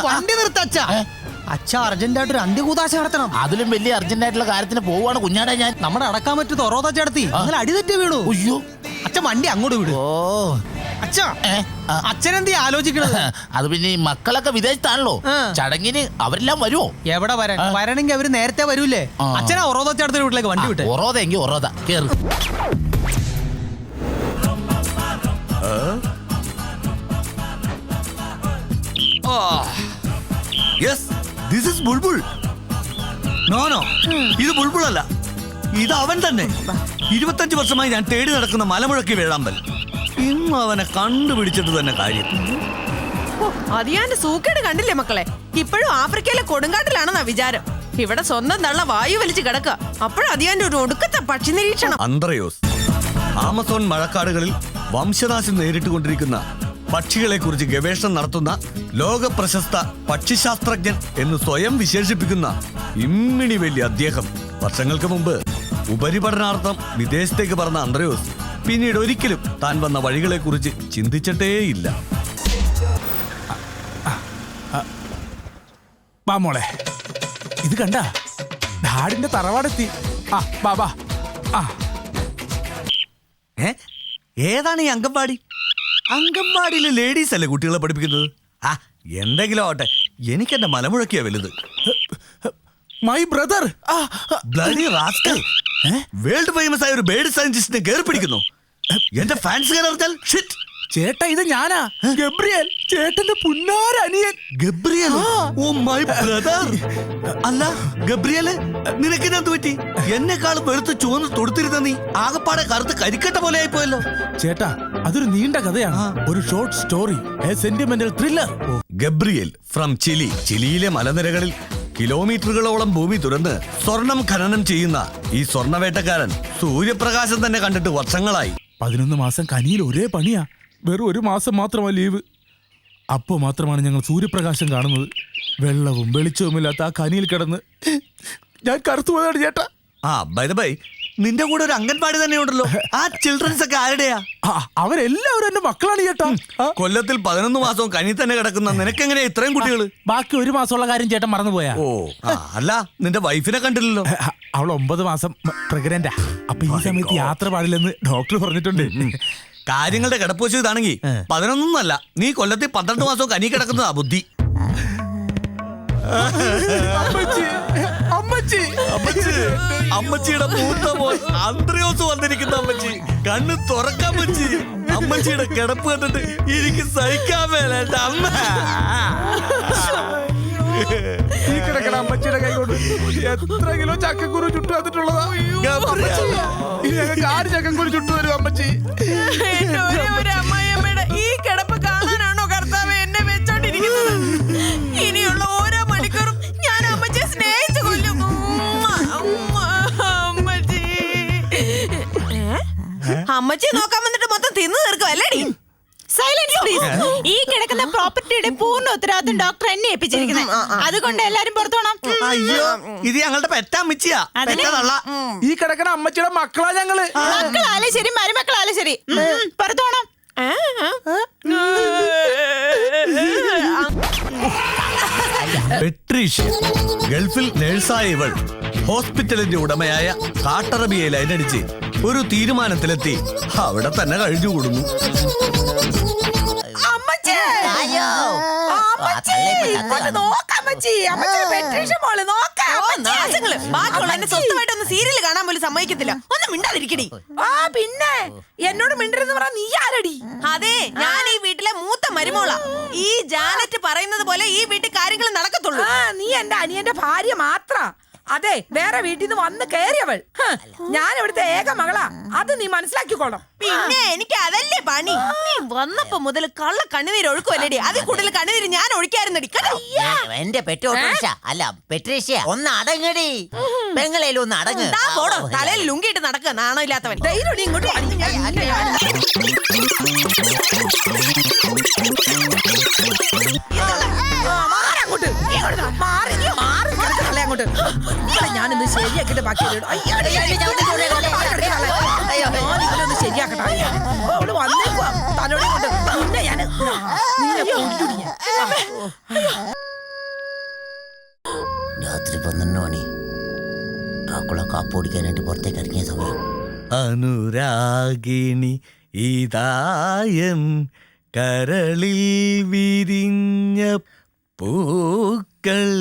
വണ്ടി നിർത്ത അച്ഛ. അച്ഛ അർജന്റായിട്ടൊരു അന്ത്യകൂതാശ നടത്തണം. അതിലും വലിയ അർജന്റായിട്ടുള്ള കാര്യത്തിന് പോവാണ് കുഞ്ഞാടാ ഞാൻ. നമ്മുടെ അടക്കാൻ പറ്റുന്ന ഒറോത ചേർത്തി അങ്ങനെ അടിതെറ്റി വീണു. അയ്യോ അച്ഛൻ വണ്ടി അങ്ങോട്ട് വിടും. അച്ഛ അച്ഛനെന്തീ ആലോചിക്കണത്? അത് പിന്നെ ഈ മക്കളൊക്കെ വിദേശത്താണല്ലോ, ചടങ്ങിന് അവരെല്ലാം വരുമോ? എവിടെ വരാൻ? വരണമെങ്കിൽ അവര് നേരത്തെ വരൂലേ. അച്ഛനാ ഒറോത ചേർത്തി വീട്ടിലേക്ക് വണ്ടി വിട്ടെ. ഒറോത എങ്കിൽ ഒറോത കേറ്. നോ ഇത് ബുൾബുൾ അല്ല, ഇത് അവൻ തന്നെ. 25 വർഷമായി ഞാൻ തേടി നടക്കുന്ന മലമുഴക്കി വേഴാമ്പൽ. ഇന്ന് അവനെ കണ്ടുപിടിച്ചിട്ട് തന്നെ കാര്യം. അതിയാന്റെ സൂക്കേട് കണ്ടില്ലേ മക്കളെ? ഇപ്പോഴും ആഫ്രിക്കയിലെ കൊടുങ്കാട്ടിലാണെന്നാ വിചാരം. ഇവിടെ സ്വന്തം തള്ള വായു വലിച്ചു കിടക്കുക. അപ്പോഴും അതിയാന്റെ ഒരു ഒടുക്കത്തെ പക്ഷി നിരീക്ഷണം. അന്ത്രയോസ് ആമസോൺ മഴക്കാടുകളിൽ വംശനാശം നേരിട്ടുകൊണ്ടിരിക്കുന്ന പക്ഷികളെ കുറിച്ച് ഗവേഷണം നടത്തുന്ന ലോക പ്രശസ്ത പക്ഷിശാസ്ത്രജ്ഞൻ എന്ന് സ്വയം വിശേഷിപ്പിക്കുന്ന ഇമ്മിണി വലിയ അദ്ദേഹം വർഷങ്ങൾക്ക് മുമ്പ് ഉപരിപഠനാർത്ഥം വിദേശത്തേക്ക് പറഞ്ഞ അന്ത്രയോസ് പിന്നീട് ഒരിക്കലും താൻ വന്ന വഴികളെ കുറിച്ച് ചിന്തിച്ചിട്ടേയില്ല. മോളെ ഇത് കണ്ട ഡാഡിന്റെ തറവാടെത്തി. ബാബാ ഏതാണ് ഈ അംഗൻവാടി? അംഗൻവാടിയിലെ ലേഡീസ് അല്ലേ കുട്ടികളെ പഠിപ്പിക്കുന്നത്? എന്തെങ്കിലും ആവട്ടെ, എനിക്ക് എന്റെ മലമുഴക്കിയ വലുത്. മൈ ബ്രദർ വേൾഡ് ഫേമസ് ആയ ഒരു ബേർഡ് സയന്റിസ്റ്റിനെ കയറി പിടിക്കുന്നു. എന്റെ ഫാൻസ് അറിഞ്ഞാൽ ചേട്ടാ ഇത് ഞാനാ, ഗബ്രിയേൽ, ചേട്ടന്റെ പുന്നാരനിയൻ. ഗബ്രിയേൽ? Oh my brother. അല്ല ഗബ്രിയേല്, നിനക്കിനെന്ത് പറ്റി? എന്നെക്കാളും വെളുത്ത് ചുവന്ന് തൊടുത്തിരുന്ന നീ ആകപ്പാടെ കറുത്ത് കരിക്കട്ട പോലെ ആയിപ്പോയല്ലോ. ചേട്ടാ അതൊരു നീണ്ട കഥയാണ്, ഒരു short story, a sentimental thriller. Gabriel from Chile. ചിലിയിലെ മലനിരകളിൽ കിലോമീറ്ററുകളോളം ഭൂമി തുറന്ന് സ്വർണം ഖനനം ചെയ്യുന്ന ഈ സ്വർണവേട്ടക്കാരൻ സൂര്യപ്രകാശം തന്നെ കണ്ടിട്ട് വർഷങ്ങളായി. 11 മാസം കനിയിൽ ഒരേ പണിയാ. വെറും 1 മാസം മാത്രമാ ലീവ്. അപ്പോൾ മാത്രമാണ് ഞങ്ങൾ സൂര്യപ്രകാശം കാണുന്നത്. വെള്ളവും വെളിച്ചവുമില്ലാത്ത ആ കനിയിൽ കിടന്ന് ഞാൻ കറുത്തുപോയതാണ് ചേട്ടാ. ബൈ ദ ബൈ, നിന്റെ കൂടെ ഒരു അംഗൻവാടി തന്നെ ഉണ്ടല്ലോ. ആ ചിൽഡ്രൻസ് ഒക്കെ ആരുടെയാ? അവരെല്ലാവരും എന്റെ മക്കളാണ് ചേട്ടാ. കൊല്ലത്തിൽ 11 മാസവും കനി തന്നെ കിടക്കുന്ന നിനക്കെങ്ങനെയാ ഇത്രയും കുട്ടികൾ? ബാക്കി 1 മാസമുള്ള കാര്യം ചേട്ടൻ മറന്നുപോയാ? അല്ല, നിന്റെ വൈഫിനെ കണ്ടില്ലല്ലോ. അവൾ 9 മാസം പ്രഗ്നന്റാ. അപ്പൊ ഈ സമയത്ത് യാത്ര പാടില്ലെന്ന് ഡോക്ടർ പറഞ്ഞിട്ടുണ്ട്. കാര്യങ്ങളുടെ കിടപ്പുവശം ഇതാണെങ്കിൽ 11 നീ കൊല്ലത്തിൽ 12 മാസവും കനി കിടക്കുന്നതാ ബുദ്ധി. അമ്മച്ചിയുടെ മൂത്ത മോൻ അന്ത്രയോസ് വന്നിരിക്കുന്ന അമ്മച്ചി. കണ്ണ് തുറക്കാൻ പറ്റി. അമ്മച്ചിയുടെ കിടപ്പ് കണ്ടിട്ട് എനിക്ക് സഹിക്കാൻ മേലേട്ട അമ്മ. ഈ കിടക്കണ അമ്മച്ചിയുടെ കൈ കൊണ്ട് എത്ര കിലോ ചക്കക്കുരു ചുട്ടു വന്നിട്ടുള്ളതാ. ആര് ചക്കക്കുരു ചുട്ടു തരും അമ്മച്ചി? അമ്മായിയമ്മയുടെ ഈ കിടപ്പ് കാണാനാണോ കർത്താവ് എന്നെ വെച്ചോണ്ടിരിക്കുന്നത്? ഇനിയുള്ള ഓരോ മണിക്കൂറും ഞാൻ അമ്മച്ചിയെ സ്നേഹിച്ചു കൊല്ലും. അമ്മച്ചിയെ നോക്കാൻ വന്നിട്ട് മൊത്തം തിന്നു തീർക്കും അല്ലേടി? Silence please. ഈ കിടക്കുന്ന പ്രോപ്പർട്ടിയുടെ പൂർണ്ണ ഉത്തരവാദിത്വം ഡോക്ടർ എന്നെ ഏൽപ്പിച്ചിരിക്കുന്നത്. അതുകൊണ്ട് എല്ലാരും പുറത്തു പോണം. അയ്യോ, ഇത് ഞങ്ങളുടെ പെറ്റമ്മച്ചിയാ. ഈ കിടക്കണ അമ്മച്ചിയുടെ മക്കളാ ഞങ്ങള്. മക്കളാലും ശരി മരുമക്കളാലും ശരി പുറത്തു പോണം. പെട്രീഷ്യ ഗൾഫിൽ നേഴ്സായ ഇവൾ ഹോസ്പിറ്റലിന്റെ ഉടമയായ കാട്ടറബിയെ ലൈനടിച്ച് ഒരു തീരുമാനത്തിലെത്തി അവിടെ തന്നെ കഴിഞ്ഞുകൂടുന്നു. സ്വന്തമായിട്ടൊന്ന് സീരിയൽ കാണാൻ പോലും സമ്മതിക്കത്തില്ല. ഒന്നും മിണ്ടാതിരിക്കടി. പിന്നെ എന്നോട് മിണ്ടരുന്ന് പറഞ്ഞ നീ ആരടി? അതെ, ഞാൻ ഈ വീട്ടിലെ മൂത്ത മരുമോളാ. ഈ ജാനറ്റ് പറയുന്നത് പോലെ ഈ വീട്ടിൽ കാര്യങ്ങൾ നടക്കത്തുള്ളൂ. നീ എന്റെ അനിയന്റെ ഭാര്യ മാത്ര. അതെ, വേറെ വീട്ടിൽ നിന്ന് വന്ന് കയറിയവൾ. ഞാൻ ഇവിടുത്തെ ഏക മകളാ. അത് നീ മനസ്സിലാക്കിക്കോണം. പിന്നെ എനിക്ക് അതല്ലേ പണി. നീ വന്നപ്പോ മുതൽ കള്ള കണ്ണുനീര് ഒഴുക്കുമല്ലേടി. അതിൽ കൂടുതൽ കണ്ണുനീര് ഞാൻ ഒഴിക്കാറുന്നടി. എന്റെ പെട്രോട്രീഷ്യ അല്ല പെട്രീഷ്യ, ഒന്ന് അടങ്ങടി. പെങ്ങളേലും ഒന്ന് അടങ്ങ്. പോടോ, തലയിൽ ലുങ്കിയിട്ട് നടക്കുക നാണമില്ലാത്തവൻ. ഇങ്ങോട്ട് ഞാനിന്ന് ശരിയാക്കിട്ട് ബാക്കി ശരിയാക്കട്ടെ. അവള് വന്നേക്കുവാ തലോടെ കൊണ്ട്. പിന്നെ ഞാൻ രാത്രി 12 മണി. ഡ്രാക്കുള കാപ്പ് കുടിക്കാനായിട്ട് പുറത്തേക്ക് ഇറങ്ങിയ സമയം. അനുരാഗിണി ഇതായൻ കരളിൽ വിരിഞ്ഞ പൂക്കൾ.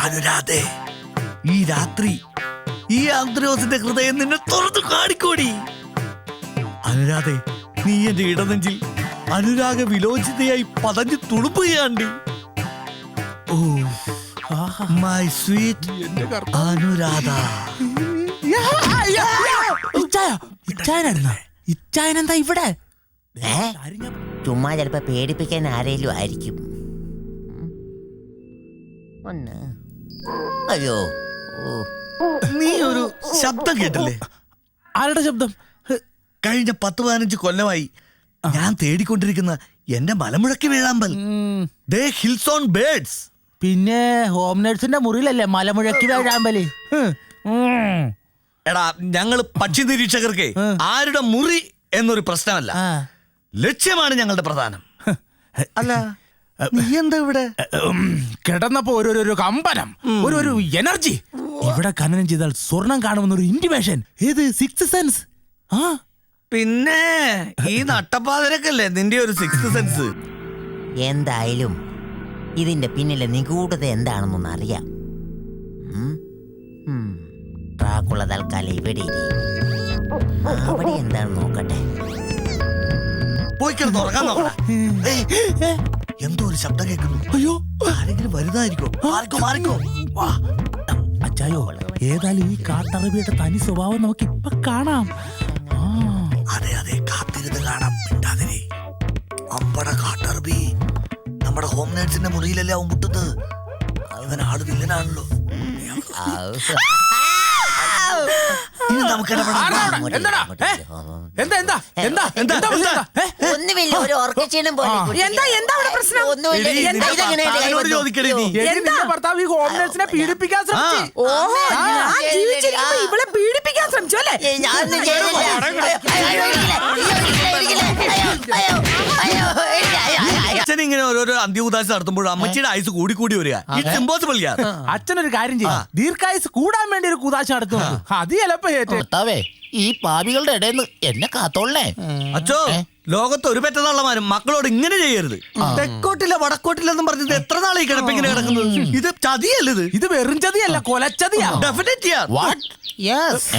അനുരാധേ, ഈ രാത്രി ഈ ആന്ത്രോസിന്റെ ഹൃദയം നിന്നെ തുറന്നു കാണിക്കോടി. അനുരാധേ, നീ എന്റെ ഇടനെഞ്ചിൽ അനുരാഗ വിലോചിതയായി പതഞ്ഞു തുളുമ്പുകയാണ്ടി. Oh my sweet Anuradha. ഇച്ചായനെന്താ ഇവിടെ? ചുമ്മാ ചിലപ്പോ പേടിപ്പിക്കാൻ ആരേലും ആയിരിക്കും. ഒന്ന് അയ്യോ, നീ ഒരു ശബ്ദം കേട്ടില്ലേ? ആരുടെ ശബ്ദം? കഴിഞ്ഞ 10-15 കൊല്ലമായി ഞാൻ തേടിക്കൊണ്ടിരിക്കുന്ന എന്റെ മലമുഴക്കി വേഴാമ്പൽ. ദേ ഹിൽസ് ഓൺ ബേർഡ്സ്. പിന്നെ ഹോം നേഴ്സിന്റെ മുറിയിലല്ലേ മലമുഴക്കി വേഴാമ്പല്? എടാ, ഞങ്ങൾ പക്ഷി നിരീക്ഷകർക്ക് ആരുടെ മുറി എന്നൊരു പ്രശ്നമല്ല, ലക്ഷ്യമാണ് ഞങ്ങളുടെ പ്രധാനം. അല്ല, നീ എന്താ ഇവിടെ? കിടന്നപ്പോ ഒരു കമ്പനം, ഒരു എനർജി. ഇവിടെ ഖനനം ചെയ്താൽ സ്വർണം കാണുമെന്നൊരു ഇന്റിമേഷൻ. ഏത് സിക്സ് സെൻസ്? ആ പിന്നെ ഈ നട്ടപ്പാതിരക്കല്ലേ നിന്റെ ഒരു സിക്സ് സെൻസ്. എന്തായാലും ഇതിന്റെ പിന്നിലെ നിഗൂഢത എന്താണെന്നൊന്ന് അറിയാം. ഡ്രാക്കുള തൽക്കാലം ഇവിടെ ഇരി. അവിടെ എന്താണെന്ന് നോക്കട്ടെ. പോയി കിടന്ന് ഉറങ്ങാൻ നോക്കടാ. എന്തോ ഒരു ശബ്ദം കേൾക്കുന്നു. അയ്യോ, ആരെങ്കിലും വരുന്നതായിരിക്കോ? മാറിക്കോ. വാ. അച്ചായോ, ഏതായാലും ഈ കാട്ടറബിയുടെ തനി സ്വഭാവം നമുക്ക് ഇപ്പൊ കാണാം. അതെ, കാത്തിരുന്ന് കാണാം. മിണ്ടാതിരി. അമ്പട കാട്ടറബി നമ്മുടെ ഹോം നേഴ്സിന്റെ മുറിയിലല്ലേ അവൻ മുട്ടുന്നത്. ഇവൻ ആള് വില്ലനാണല്ലോ. ഇനി നമുക്ക് ഒന്നുമില്ല, ഒരു ഓർക്കക്ഷീണം പോലെ. എന്താ അവിടെ പ്രശ്നം? ചോദിക്കണേ നീ. ഭർത്താവ് ഈ ഹോം നേഴ്സിനെ പീഡിപ്പിക്കാൻ ശ്രമിച്ചു. ഓഹോ, ഞാൻ ജീവിച്ചിരിക്കുമ്പോ ഇവളെ പീഡിപ്പിക്കാൻ ശ്രമിച്ചു അല്ലേ? ഞാനൊന്നും ചെയ്തില്ല. അച്ഛൻ ഇങ്ങനെ ഓരോരോ അന്ത്യഉദാശ നടത്തുമ്പോൾ അമ്മച്ചിയുടെ ആയുസ് കൂടി വരിക. ഇറ്റ്സ് ഇമ്പോസിബിൾ യാർ. അച്ഛനൊരു കാര്യം ചെയ്യും, ദീർഘായുസ് കൂടാൻ വേണ്ടി ഒരു കുതാശ നടത്തും. അത് ചിലപ്പോ ഭർത്താവേ, ഈ പാപികളുടെ ഇടയിൽ നിന്ന് എന്നെ കാത്തോളേ. അച്ഛോ, ലോകത്ത് ഒരു പെറ്റതള്ളമാരും മക്കളോട് ഇങ്ങനെ ചെയ്യരുത്. തെക്കോട്ടില്ല വടക്കോട്ടില്ലെന്നും പറഞ്ഞത് എത്ര നാളെ ഈ കിടപ്പിങ്ങനെ കിടക്കുന്നത്? ഇത് ചതിയല്ലത്. ഇത് വെറും ചതിയല്ല, കൊലച്ചതിയാ. ഡെഫിനറ്റ് യാർ. വാട്ട്? യെസ്.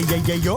അയ്യോ